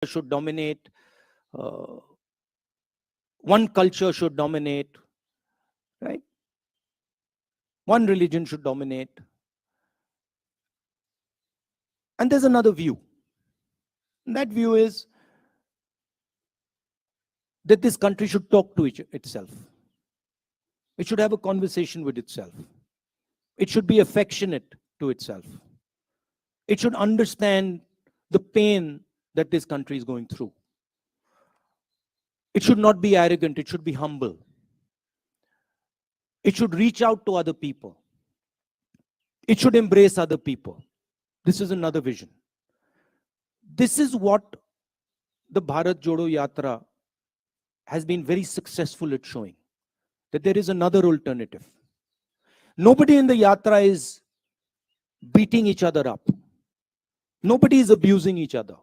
should dominate, uh, one culture should dominate, right? One religion should dominate. And there's another view. And that view is that this country should talk to itself. It should have a conversation with itself. It should be affectionate to itself. It should understand the pain that this country is going through. It should not be arrogant. It should be humble. It should reach out to other people. It should embrace other people. This is another vision. This is what the Bharat Jodo Yatra has been very successful at showing, that there is another alternative. Nobody in the Yatra is beating each other up. Nobody is abusing each other.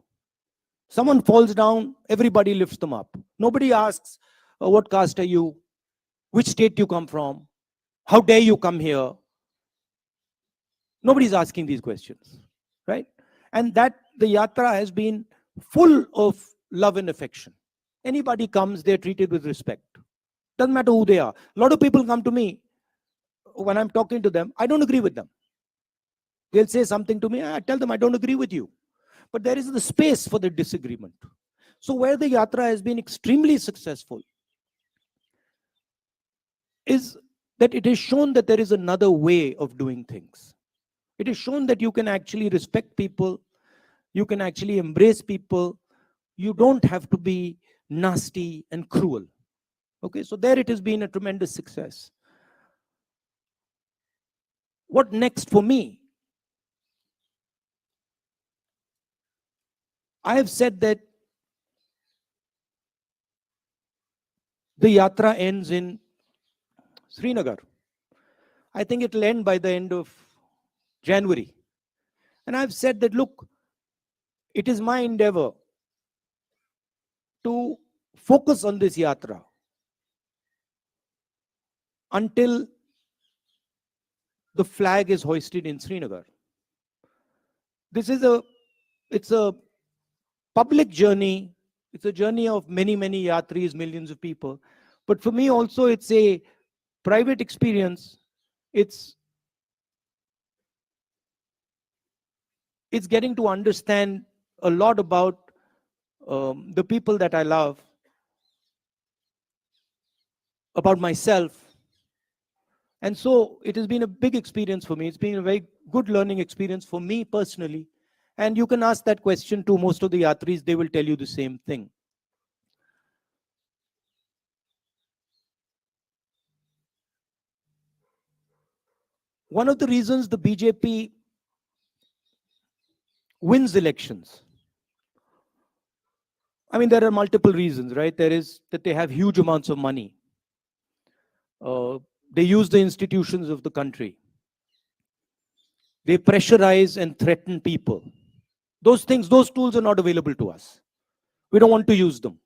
Someone falls down, everybody lifts them up. Nobody asks, what caste are you? Which state you come from? How dare you come here? Nobody's asking these questions, right? And that the Yatra has been full of love and affection. Anybody comes, they're treated with respect. Doesn't matter who they are. A lot of people come to me when I'm talking to them. I don't agree with them. They'll say something to me. I tell them I don't agree with you. But there is the space for the disagreement. So where the Yatra has been extremely successful is that it has shown that there is another way of doing things. It has shown that you can actually respect people. You can actually embrace people. You don't have to be nasty and cruel. Okay, so there it has been a tremendous success. What next for me? I have said that the Yatra ends in Srinagar. I think it will end by the end of January. And I've said that, look, it is my endeavor to focus on this Yatra until the flag is hoisted in Srinagar. This is it's a public journey. It's a journey of many, many yatris, millions of people. But for me also, it's a private experience. It's getting to understand a lot about the people that I love, about myself. And so it has been a big experience for me. It's been a very good learning experience for me personally. And you can ask that question to most of the yatris, they will tell you the same thing. One of the reasons the BJP wins elections, I mean, there are multiple reasons, right? There is that they have huge amounts of money. They use the institutions of the country. They pressurize and threaten people. Those things, those tools are not available to us. We don't want to use them.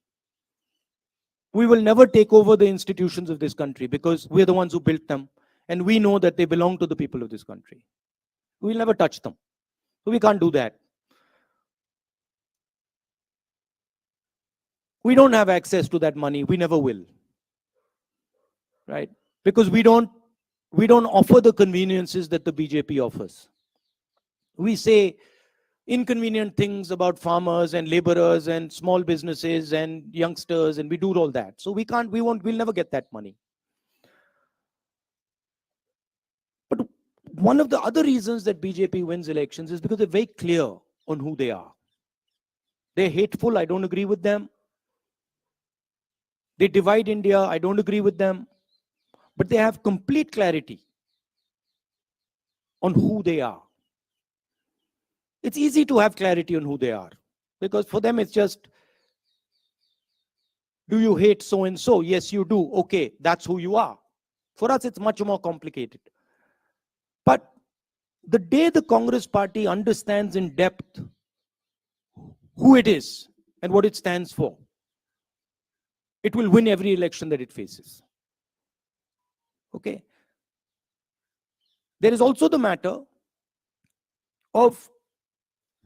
We will never take over the institutions of this country because we're the ones who built them. And we know that they belong to the people of this country. We'll never touch them. So we can't do that. We don't have access to that money. We never will. Right? Because we don't offer the conveniences that the BJP offers. We say inconvenient things about farmers and laborers and small businesses and youngsters, and we do all that. So we'll never get that money. But one of the other reasons that BJP wins elections is because they're very clear on who they are. They're hateful, I don't agree with them. They divide India, I don't agree with them. But they have complete clarity on who they are. It's easy to have clarity on who they are, because for them it's just, do you hate so and so? Yes, you do. Okay, that's who you are. For us, it's much more complicated. But the day the Congress party understands in depth who it is and what it stands for, it will win every election that it faces. Okay. There is also the matter of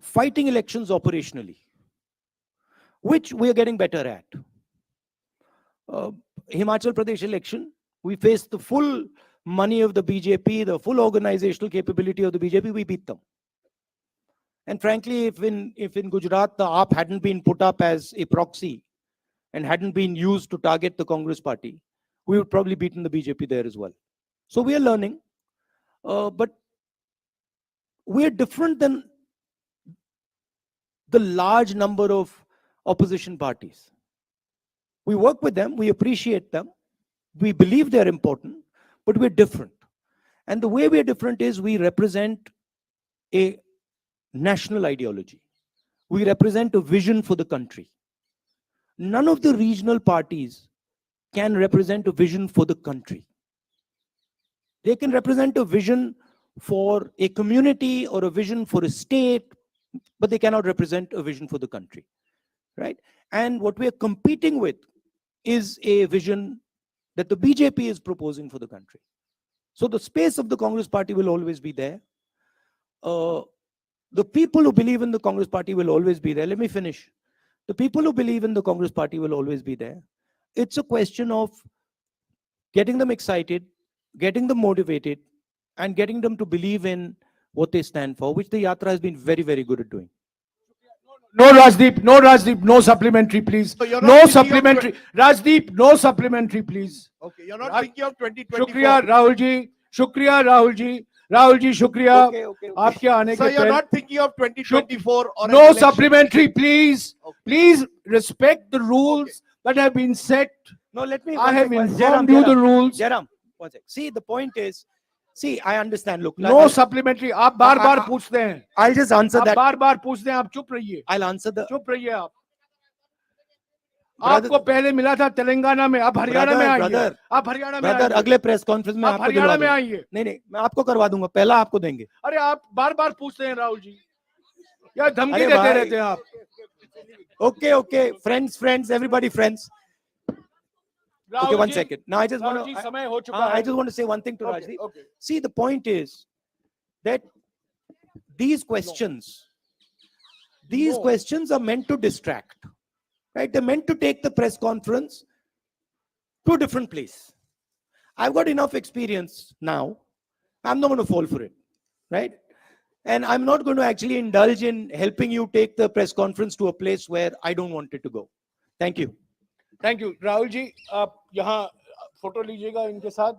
fighting elections operationally. which we are getting better at. Himachal Pradesh election, we faced the full money of the BJP, the full organizational capability of the BJP, we beat them. And frankly, if in Gujarat, the AAP hadn't been put up as a proxy and hadn't been used to target the Congress party, we would probably beaten the BJP there as well. So we are learning, but we are different than the large number of opposition parties. We work with them, we appreciate them, we believe they're important, but we're different. And the way we're different is we represent a national ideology. We represent a vision for the country. None of the regional parties can represent a vision for the country. They can represent a vision for a community or a vision for a state, but they cannot represent a vision for the country, right? And what we are competing with is a vision that the BJP is proposing for the country. So the space of the Congress party will always be there. The people who believe in the Congress party will always be there. Let me finish. The people who believe in the Congress party will always be there. It's a question of getting them excited, getting them motivated, and getting them to believe in what they stand for, which the Yatra has been very, very good at doing. No, Rajdeep, no supplementary, please. So No supplementary. Rajdeep, no supplementary, please. Okay, you're not thinking of 2024. Shukriya, Rahul ji. Shukriya, Rahul ji. Rahul ji, shukriya. Okay. आपके आने So के you're पहले- not thinking of 2024 or No an election. supplementary, please. Okay. Please respect the rules that have been set. No, let me. I have Jairam, informed you the rules. Jairam, one sec. See, the point is, see, I understand. Look, No supplementary. आप बार-बार पूछते हैं. I'll just answer आप that. बार-बार पूछते हैं. आप चुप रहिए. I'll answer the. चुप रहिए आप. Brother- आपको पहले मिला था तेलंगाना में, आप हरियाणा में आइए. brother, आप हरियाणा में ब्रदर, आइए. अगले प्रेस कॉन्फ्रेंस में आप आपको हरियाणा दिलवा में दूंगा. आइए. नहीं, मैं आपको करवा दूंगा. पहला आपको देंगे. अरे आप बार-बार पूछते हैं राहुल जी. या धमकी अरे देते भाई. रहते हैं आप. Okay. Friends, everybody, friends. Okay, Rahul one ji, second. Now I just want Rahul ji, to. समय हो चुका I है. just want to say one thing to Okay, Rajdeep. okay. See, the point is that these questions are meant to distract, right? They're meant to take the press conference to a different place. I've got enough experience now. I'm not going to fall for it, right? And I'm not going to actually indulge in helping you take the press conference to a place where I don't want it to go. Thank you. Thank you Rahul ji. आप यहाँ photo लीजिएगा इनके साथ.